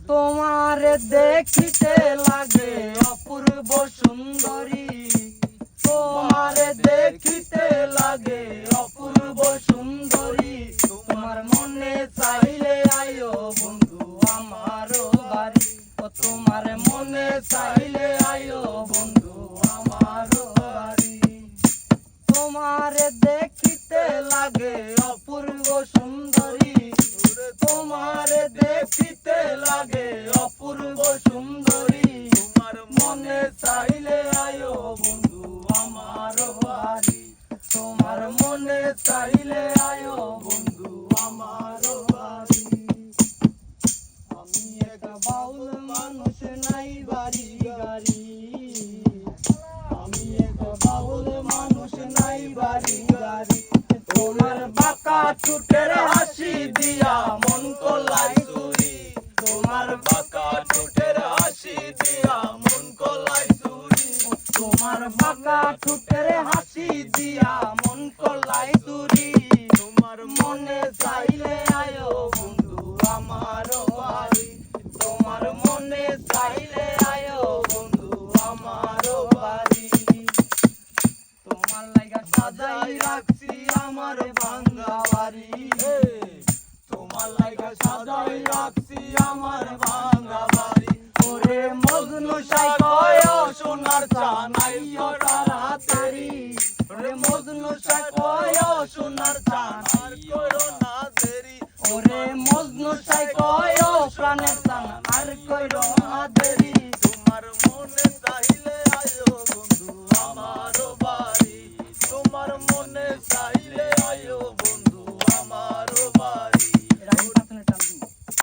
তোমারে দেখিতে লাগে অপূর্ব সুন্দরী, তোমারে দেখিতে লাগে অপূর্ব সুন্দরী। তোমার মনে চাইলে আয়ো বন্ধু আমারও বাড়ি, তোমার মনে চাইলে আয়ো বন্ধু আমারও বাড়ি। তোমারে দেখিতে লাগে অপূর্ব সুন্দরী, তোমারে দেখিতে লাগে অপূর্ব সুন্দরী। তোমার মনে চাইলে আয়ো বন্ধু আমারও বাড়ি, তোমার মনে চাইলে আয়ো বন্ধু আমারও বাড়ি। আমি এক বাউল মানুষ নাই বাড়ি গাড়ি, আমি এক বাউল মানুষ নাই বাড়ি গাড়ি। তোমার বাঁকা ঠোঁটের হাসি দিয়া মন কলাই চুরি, তোমার বাঁকা ঠোঁটের হাসি দিয়া মন কলাই চুরি। তোমার বাঁকা ঠোঁটের হাসি দিয়া মন কলাই চুরি। তোমার মনে চাইলে আয়ো বন্ধু আমারও বাড়ি, তোমার মনে চাইলে আয়ো বন্ধু আমারও বাড়ি। তোমার লাগা সাজাই রাখছি আমার ভাঙ্গা বাড়ি।